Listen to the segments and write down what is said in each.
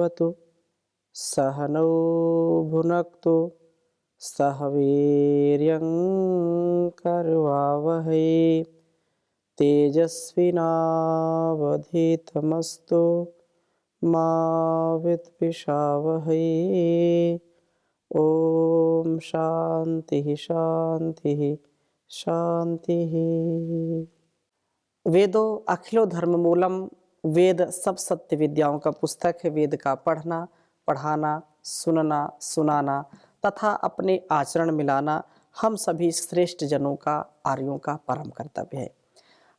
भवतु सहनौ भुनक्तु सह वीर्यं करवावहै तेजस्विनावधीतमस्तु मा विद्विषावहै। ओम शांति शांति शांति। वेदो अखिलो धर्म मूलम। वेद सब सत्य विद्याओं का पुस्तक है। वेद का पढ़ना, पढ़ाना, सुनना, सुनाना तथा अपने आचरण मिलाना हम सभी श्रेष्ठ जनों का, आर्यों का परम कर्तव्य है।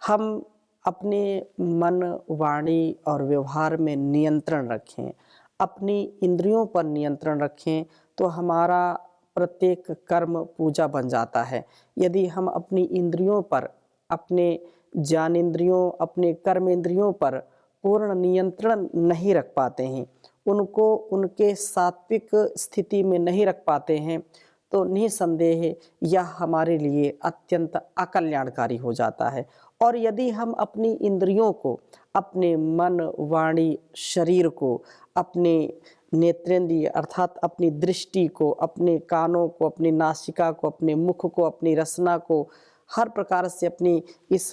हम अपने मन, वाणी और व्यवहार में नियंत्रण रखें, अपनी इंद्रियों पर नियंत्रण रखें तो हमारा प्रत्येक कर्म पूजा बन जाता है। यदि हम अपनी इंद्रियों पर, अपने ज्ञानेंद्रियों, अपने कर्मेंद्रियों पर पूर्ण नियंत्रण नहीं रख पाते हैं, उनको उनके सात्विक स्थिति में नहीं रख पाते हैं, तो निसंदेह यह हमारे लिए अत्यंत अकल्याणकारी हो जाता है। और यदि हम अपनी इंद्रियों को, अपने मन, वाणी, शरीर को, अपने नेत्रेंद्रिय अर्थात अपनी दृष्टि को, अपने कानों को, अपनी नासिका को, अपने मुख को, अपनी रसना को, हर प्रकार से अपनी इस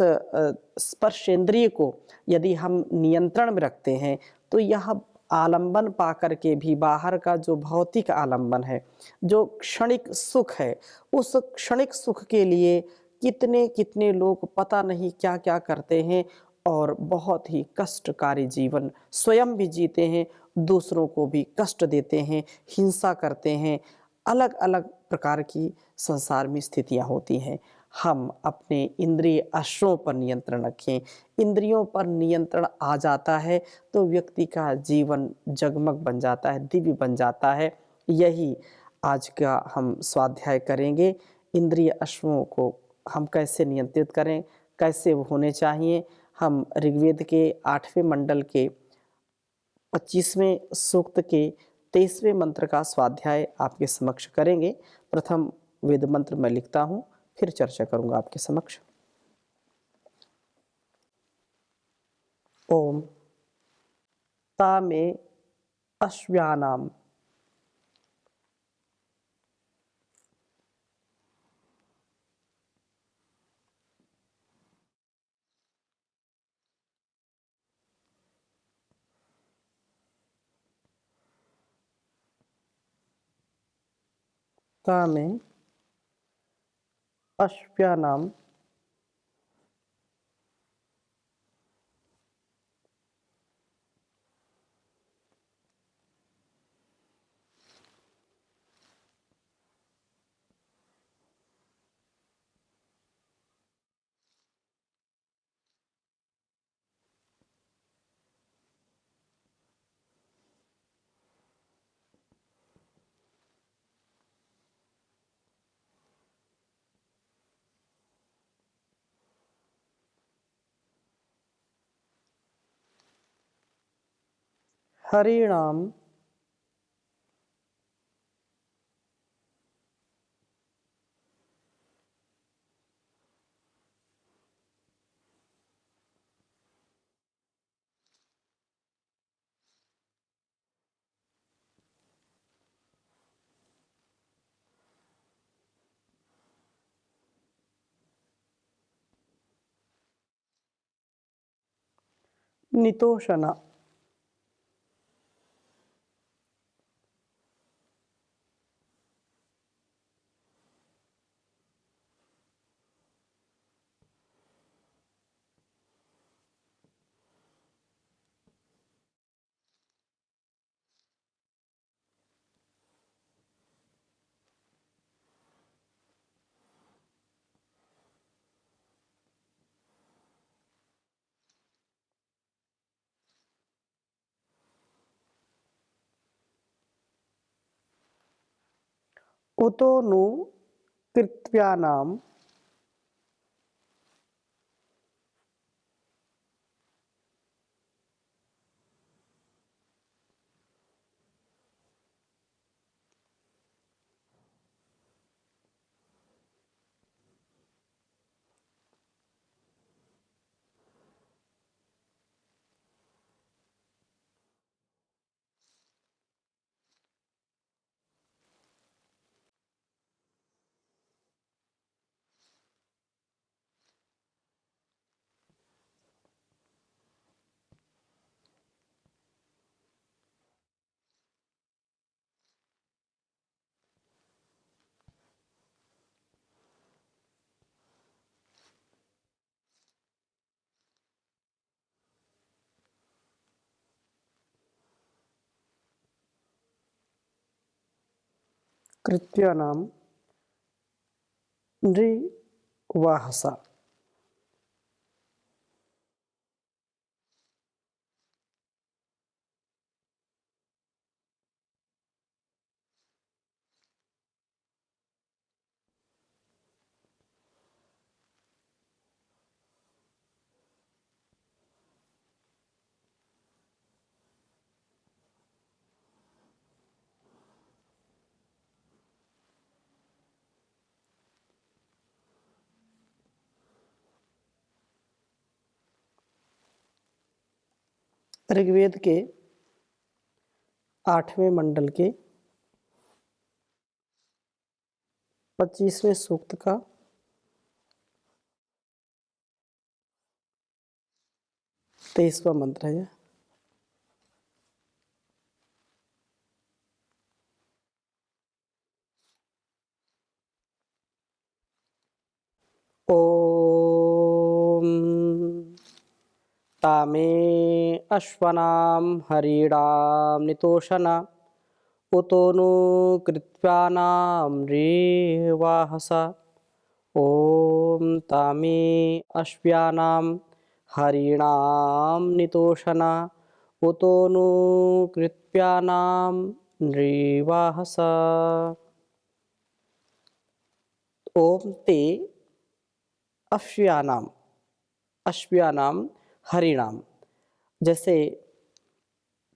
स्पर्शेंद्रिय को यदि हम नियंत्रण में रखते हैं तो यह आलंबन पा करके भी बाहर का जो भौतिक आलंबन है, जो क्षणिक सुख है, उस क्षणिक सुख के लिए कितने कितने लोग पता नहीं क्या क्या करते हैं और बहुत ही कष्टकारी जीवन स्वयं भी जीते हैं, दूसरों को भी कष्ट देते हैं, हिंसा करते हैं, अलग अलग प्रकार की संसार में स्थितियां होती हैं। हम अपने इंद्रिय अश्रों पर नियंत्रण रखें। इंद्रियों पर नियंत्रण आ जाता है तो व्यक्ति का जीवन जगमग बन जाता है, दिव्य बन जाता है। यही आज का हम स्वाध्याय करेंगे। इंद्रिय अश्वों को हम कैसे नियंत्रित करें, कैसे वो होने चाहिए। हम ऋग्वेद के 8वें मंडल के 25वें सूक्त के 23वें मंत्र का स्वाध्याय आपके समक्ष करेंगे। प्रथम वेद मंत्र मैं लिखता हूँ, फिर चर्चा करूंगा आपके समक्ष। ओम ता में अश्व्यानाम ता में अश्व्यानाम हरिणाम नितोषणा उतो नु कृत्व्यानाम कृत्यानां नृवाहसा। ऋग्वेद के 8वें मंडल के 25वें सूक्त का 23वां मंत्र है। ओम तामे अश्वनां हरीणां नितोषना उतो नु कृत्वानां रेवाहसा। ओम तामे अश्व्यानां हरीणां नितोषना उतो नु कृत्वानां रेवाहसा। ओम ते अश्व्यानाम अश्व्यानाम हरिणाम, जैसे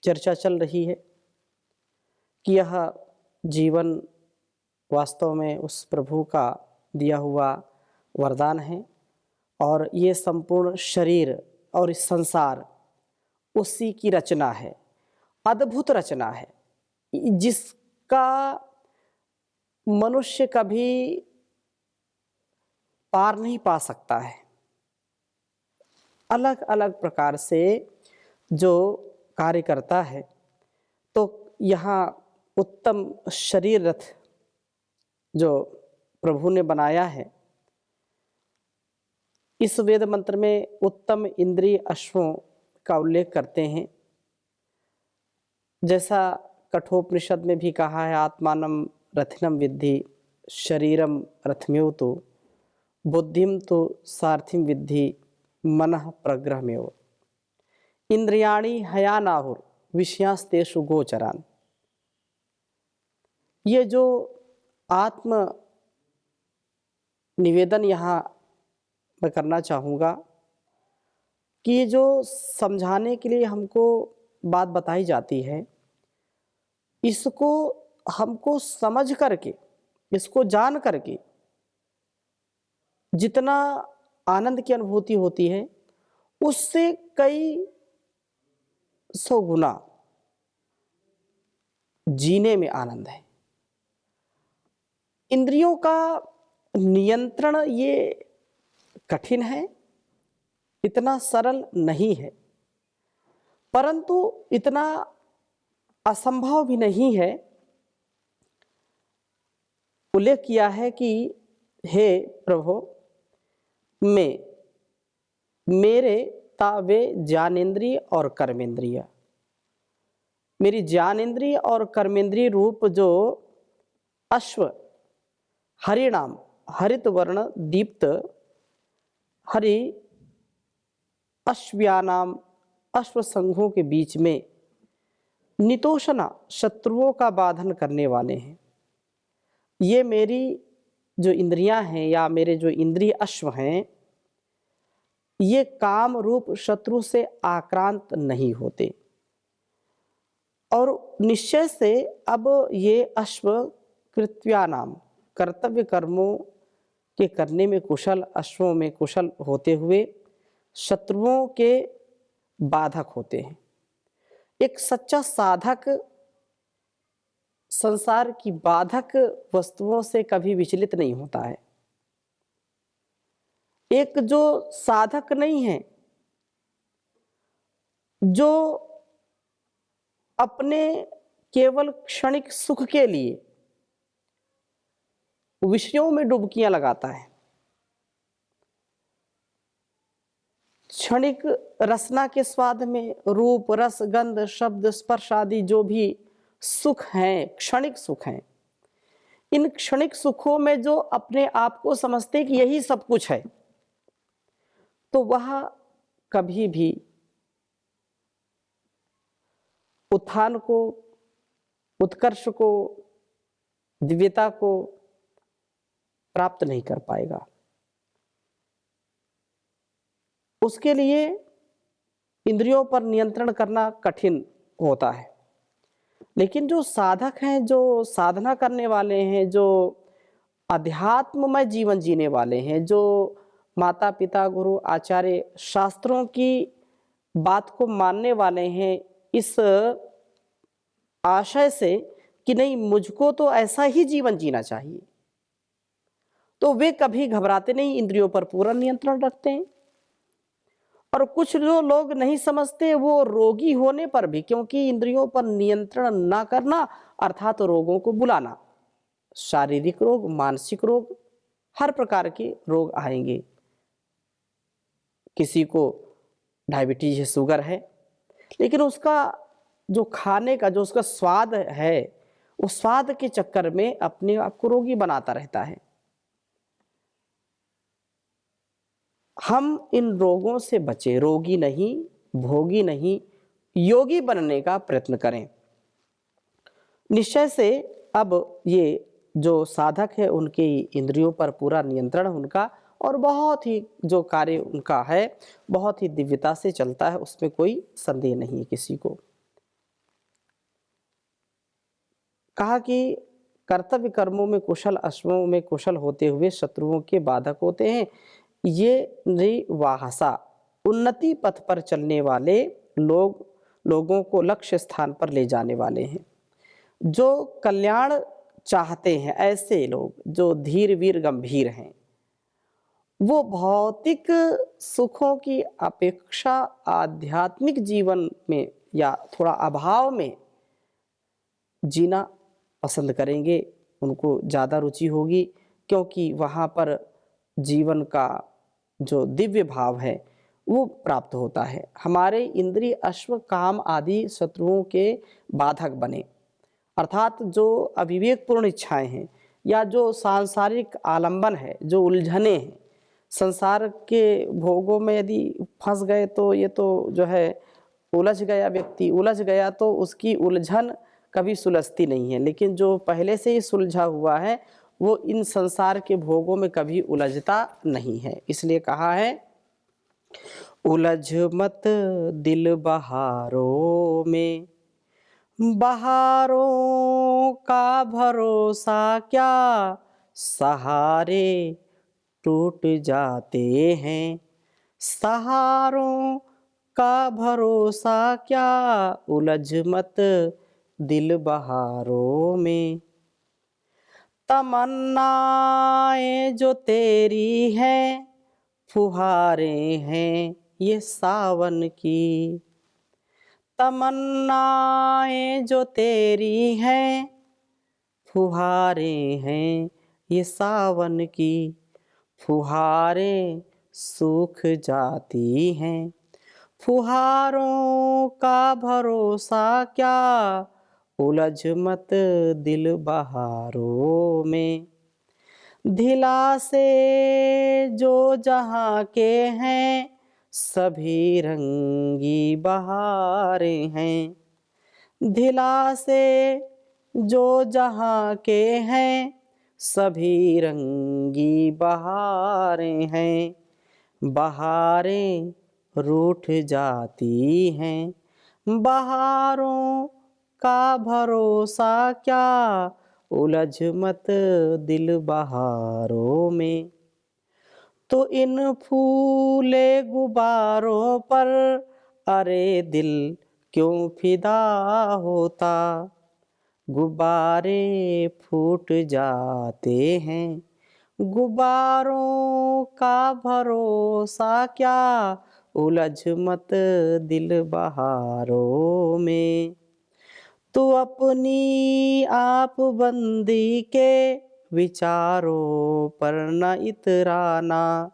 चर्चा चल रही है कि यह जीवन वास्तव में उस प्रभु का दिया हुआ वरदान है और ये संपूर्ण शरीर और इस संसार उसी की रचना है, अद्भुत रचना है, जिसका मनुष्य कभी पार नहीं पा सकता है। अलग अलग प्रकार से जो कार्य करता है, तो यहाँ उत्तम शरीर रथ जो प्रभु ने बनाया है, इस वेद मंत्र में उत्तम इंद्रिय अश्वों का उल्लेख करते हैं। जैसा कठोपनिषद में भी कहा है, आत्मानम रथिनम विद्धि शरीरम रथमेव तो बुद्धिम तो सारथिम विद्धि मनः प्रग्रहमेव इंद्रियाणि हयानाहुर विषयांस्तेषु गोचरान। ये जो आत्म निवेदन यहाँ मैं करना चाहूँगा कि ये जो समझाने के लिए हमको बात बताई जाती है, इसको हमको समझ करके, इसको जान करके जितना आनंद की अनुभूति होती है, उससे कई सौ गुना जीने में आनंद है। इंद्रियों का नियंत्रण ये कठिन है, इतना सरल नहीं है, परंतु इतना असंभव भी नहीं है। उल्लेख किया है कि हे प्रभु, मेरे तावे ज्ञानेन्द्रिय और कर्मेंद्रिय, मेरी ज्ञानेन्द्रिय और कर्मेंद्रिय रूप जो अश्व हरिणाम हरित वर्ण दीप्त हरि अश्व्यानाम अश्व संघों के बीच में नितोषना शत्रुओं का बाधन करने वाले हैं। ये मेरी जो इंद्रियां हैं या मेरे जो इंद्रिय अश्व हैं, ये काम रूप शत्रु से आक्रांत नहीं होते और निश्चय से अब ये अश्व कृत्यानाम कर्तव्य कर्मों के करने में कुशल अश्वों में कुशल होते हुए शत्रुओं के बाधक होते हैं। एक सच्चा साधक संसार की बाधक वस्तुओं से कभी विचलित नहीं होता है। एक जो साधक नहीं है, जो अपने केवल क्षणिक सुख के लिए विषयों में डुबकियां लगाता है, क्षणिक रसना के स्वाद में रूप रस गंध शब्द स्पर्श आदि जो भी सुख हैं, क्षणिक सुख हैं, इन क्षणिक सुखों में जो अपने आप को समझते कि यही सब कुछ है, तो वह कभी भी उत्थान को, उत्कर्ष को, दिव्यता को प्राप्त नहीं कर पाएगा। उसके लिए इंद्रियों पर नियंत्रण करना कठिन होता है। लेकिन जो साधक हैं, जो साधना करने वाले हैं, जो अध्यात्ममय जीवन जीने वाले हैं, जो माता पिता गुरु आचार्य शास्त्रों की बात को मानने वाले हैं, इस आशय से कि नहीं मुझको तो ऐसा ही जीवन जीना चाहिए, तो वे कभी घबराते नहीं, इंद्रियों पर पूरा नियंत्रण रखते हैं। और कुछ जो लोग नहीं समझते, वो रोगी होने पर भी, क्योंकि इंद्रियों पर नियंत्रण ना करना अर्थात रोगों को बुलाना, शारीरिक रोग, मानसिक रोग, हर प्रकार के रोग आएंगे। किसी को डायबिटीज है, शुगर है, लेकिन उसका जो खाने का जो उसका स्वाद है, उस स्वाद के चक्कर में अपने आप को रोगी बनाता रहता है। हम इन रोगों से बचे, रोगी नहीं, भोगी नहीं, योगी बनने का प्रयत्न करें। निश्चय से अब ये जो साधक है, उनके इंद्रियों पर पूरा नियंत्रण उनका, और बहुत ही जो कार्य उनका है बहुत ही दिव्यता से चलता है, उसमें कोई संदेह नहीं है किसी को। कहा कि कर्तव्य कर्मों में कुशल, अश्वों में कुशल होते हुए शत्रुओं के बाधक होते हैं। ये निर्वाहसा उन्नति पथ पर चलने वाले लोगों को लक्ष्य स्थान पर ले जाने वाले हैं। जो कल्याण चाहते हैं, ऐसे लोग जो धीर वीर गंभीर हैं, वो भौतिक सुखों की अपेक्षा आध्यात्मिक जीवन में या थोड़ा अभाव में जीना पसंद करेंगे, उनको ज़्यादा रुचि होगी, क्योंकि वहाँ पर जीवन का जो दिव्य भाव है वो प्राप्त होता है। हमारे इंद्रिय अश्व काम आदि शत्रुओं के बाधक बने, अर्थात जो अविवेकपूर्ण इच्छाएं हैं या जो सांसारिक आलंबन है, जो उलझने हैं, संसार के भोगों में यदि फंस गए तो ये तो जो है उलझ गया, व्यक्ति उलझ गया तो उसकी उलझन कभी सुलझती नहीं है। लेकिन जो पहले से ही सुलझा हुआ है वो इन संसार के भोगों में कभी उलझता नहीं है। इसलिए कहा है, उलझ मत दिल बहारों में, बहारों का भरोसा क्या, सहारे टूट जाते हैं, सहारों का भरोसा क्या, उलझ मत दिल बहारों में। तमन्नाएं जो तेरी हैं, फुहारें हैं ये सावन की, तमन्नाएं जो तेरी हैं, फुहारें हैं ये सावन की, फुहारें सूख जाती हैं, फुहारों का भरोसा क्या, उलझ मत दिल बहारों में। धिला से जो जहाँ के हैं, सभी रंगी बहारें हैं, धिला से जो जहाँ के हैं, सभी रंगी बहारें हैं, बहारें रूठ जाती हैं, बहारों का भरोसा क्या, उलझ मत दिल बहारों में। तो इन फूले गुबारों पर अरे दिल क्यों फिदा होता, गुब्बारे फूट जाते हैं, गुब्बारों का भरोसा क्या, उलझ मत दिल बहारों में। तू अपनी आप बंदी के विचारों पर न इतराना,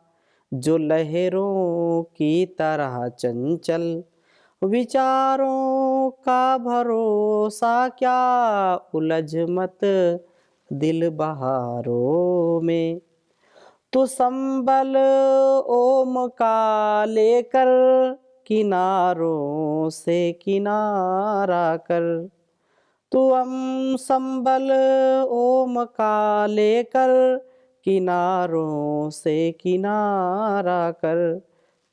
जो लहरों की तरह चंचल, विचारों का भरोसा क्या, उलझ मत दिल बहारों में। तू संबल ओम का लेकर किनारों से किनारा कर। तू संबल ओम का लेकर किनारों से किनारा कर।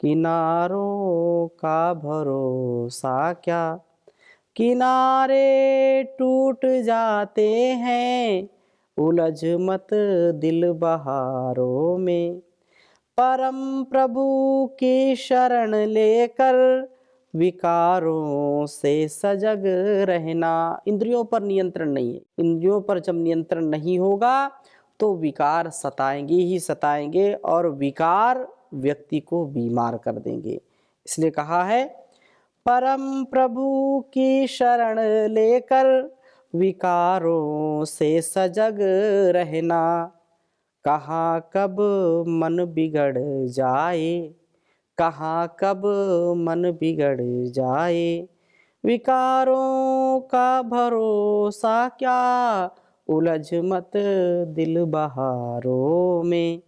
किनारों का भरोसा क्या, किनारे टूट जाते हैं, उलझ मत दिल बहारों में। परम प्रभु की शरण लेकर विकारों से सजग रहना। इंद्रियों पर नियंत्रण नहीं है। इंद्रियों पर जब नियंत्रण नहीं होगा तो विकार सताएंगे ही सताएंगे और विकार व्यक्ति को बीमार कर देंगे। इसलिए कहा है परम प्रभु की शरण लेकर विकारों से सजग रहना। कहाँ कब मन बिगड़ जाए, कहाँ कब मन बिगड़ जाए, विकारों का भरोसा क्या, उलझ मत दिल बहारों में।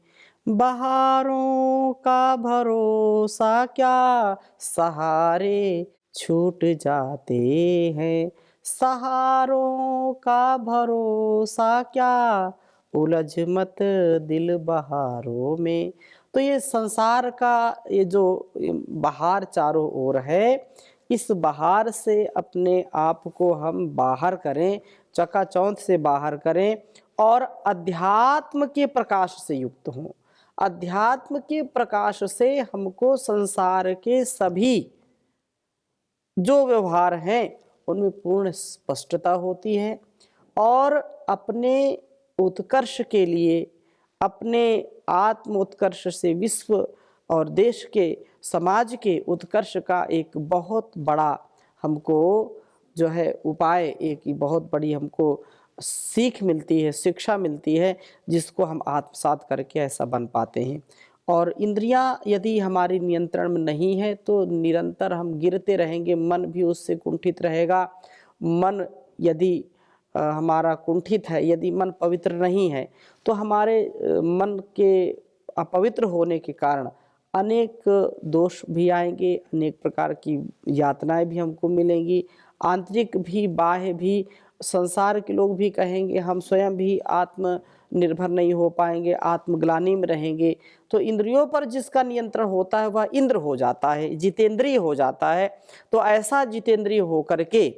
बहारों का भरोसा क्या, सहारे छूट जाते हैं। सहारों का भरोसा क्या, उलझ मत दिल बहारों में। तो ये संसार का ये जो बहार चारों ओर है, इस बहार से अपने आप को हम बाहर करें, चकाचौंध से बाहर करें और अध्यात्म के प्रकाश से युक्त हों। अध्यात्म के प्रकाश से हमको संसार के सभी जो व्यवहार हैं उनमें पूर्ण स्पष्टता होती है और अपने उत्कर्ष के लिए, अपने आत्म उत्कर्ष से विश्व और देश के समाज के उत्कर्ष का एक बहुत बड़ा हमको जो है उपाय, एक बहुत बड़ी हमको सीख मिलती है, शिक्षा मिलती है, जिसको हम आत्मसात करके ऐसा बन पाते हैं। और इंद्रियां यदि हमारी नियंत्रण में नहीं है तो निरंतर हम गिरते रहेंगे, मन भी उससे कुंठित रहेगा। मन यदि हमारा कुंठित है, यदि मन पवित्र नहीं है तो हमारे मन के अपवित्र होने के कारण अनेक दोष भी आएंगे, अनेक प्रकार की यातनाएं भी हमको मिलेंगी, आंतरिक भी बाह्य भी। संसार के लोग भी कहेंगे, हम स्वयं भी आत्मनिर्भर नहीं हो पाएंगे, आत्मग्लानि में रहेंगे। तो इंद्रियों पर जिसका नियंत्रण होता है वह इंद्र हो जाता है, जितेंद्रिय हो जाता है। तो ऐसा जितेंद्रिय हो करके,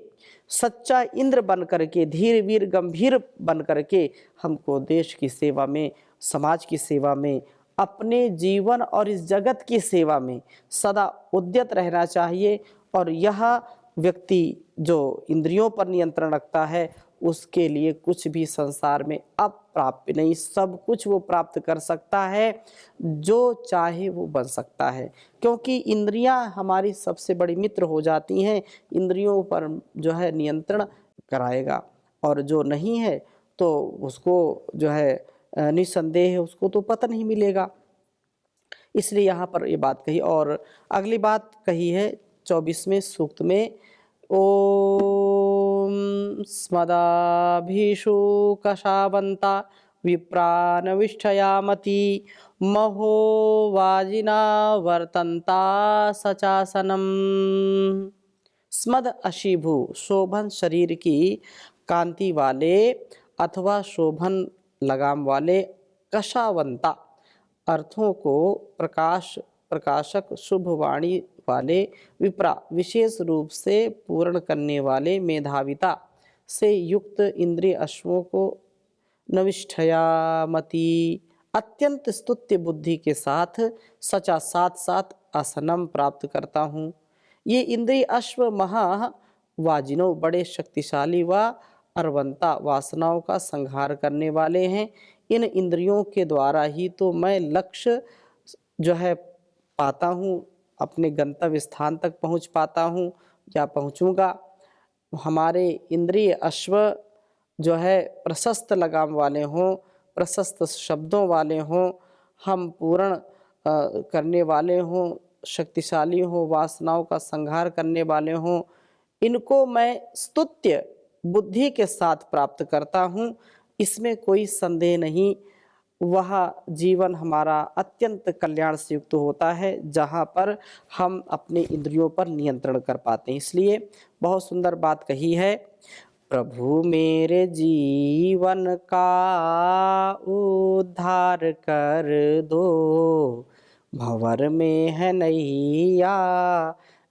सच्चा इंद्र बन करके, धीर वीर गंभीर बन करके हमको देश की सेवा में, समाज की सेवा में, अपने जीवन और इस जगत की सेवा में सदा उद्यत रहना चाहिए। और यह व्यक्ति जो इंद्रियों पर नियंत्रण रखता है उसके लिए कुछ भी संसार में अप्राप्य नहीं, सब कुछ वो प्राप्त कर सकता है, जो चाहे वो बन सकता है। क्योंकि इंद्रियां हमारी सबसे बड़ी मित्र हो जाती हैं। इंद्रियों पर जो है नियंत्रण कराएगा और जो नहीं है तो उसको जो है निसंदेह उसको तो पतन ही मिलेगा। इसलिए यहाँ पर ये बात कही। और अगली बात कही है 24वें सूक्त में, ओम स्मदाभिषु कशावंता विप्रानविष्ठयामति महो वाजिना वर्तन्ता सचासनम। स्मद अशीभु, शोभन शरीर की कांति वाले अथवा शोभन लगाम वाले, कशावंता अर्थों को प्रकाशक शुभ वाणी वाले, विप्रा विशेष रूप से पूर्ण करने वाले, मेधाविता से युक्त इंद्रिय अश्वों को नविष्ठयामति अत्यंत स्तुत्य बुद्धि के साथ सचा साथ साथ आसनम प्राप्त करता हूँ। ये इंद्रिय अश्व महा वाजिनो बड़े शक्तिशाली व अरवंता वासनाओं का संहार करने वाले हैं। इन इंद्रियों के द्वारा ही तो मैं लक्ष्य जो है पाता हूँ, अपने गंतव्य स्थान तक पहुँच पाता हूँ या पहुँचूँगा। हमारे इंद्रिय अश्व जो है प्रशस्त लगाम वाले हों, प्रशस्त शब्दों वाले हों, हम पूर्ण करने वाले हों, शक्तिशाली हों, वासनाओं का संहार करने वाले हों, इनको मैं स्तुत्य बुद्धि के साथ प्राप्त करता हूँ। इसमें कोई संदेह नहीं। वह जीवन हमारा अत्यंत कल्याण से युक्त होता है जहाँ पर हम अपने इंद्रियों पर नियंत्रण कर पाते हैं। इसलिए बहुत सुंदर बात कही है, प्रभु मेरे जीवन का उद्धार कर दो, भंवर में है नैया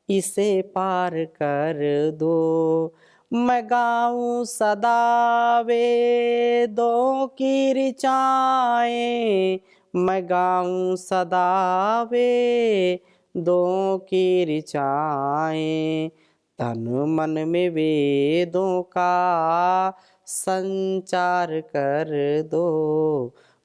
इसे पार कर दो। मैं गाऊं सदा वेदों की ऋचाएं, मैं गाऊं सदा वेदों की ऋचाएं, तन मन में वेदों का संचार कर दो,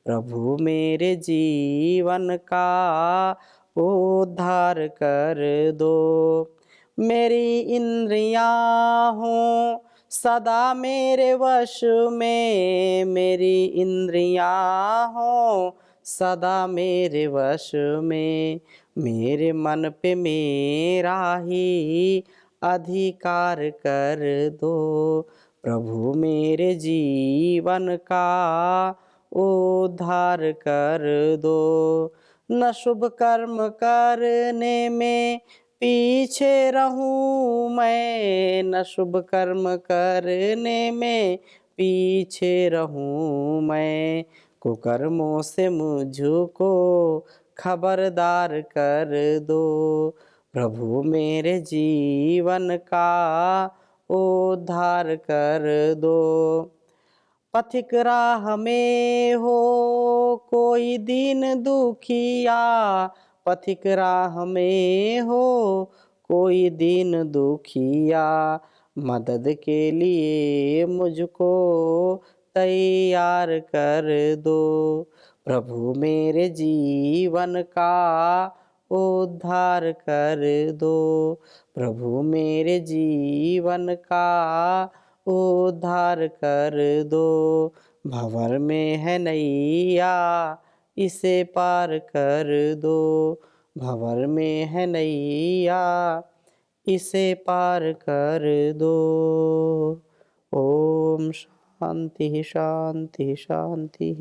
प्रभु मेरे जीवन का उद्धार कर दो। मेरी इंद्रियां हों सदा मेरे वश में, मेरी इंद्रियां हों सदा मेरे वश में, मेरे मन पे मेरा ही अधिकार कर दो, प्रभु मेरे जीवन का उद्धार कर दो। न शुभ कर्म करने में पीछे रहूं मैं, न शुभ कर्म करने में पीछे रहूं मैं, कुकर्मों से मुझको खबरदार कर दो, प्रभु मेरे जीवन का उद्धार कर दो। पथिक राह में हो कोई दीन दुखिया, पथिक राह में हो कोई दीन दुखिया, मदद के लिए मुझको तैयार कर दो, प्रभु मेरे जीवन का उद्धार कर दो, प्रभु मेरे जीवन का उद्धार कर दो। भंवर में है नैया इसे पार कर दो, भंवर में है नैया इसे पार कर दो। ओम शांति शांति शांति।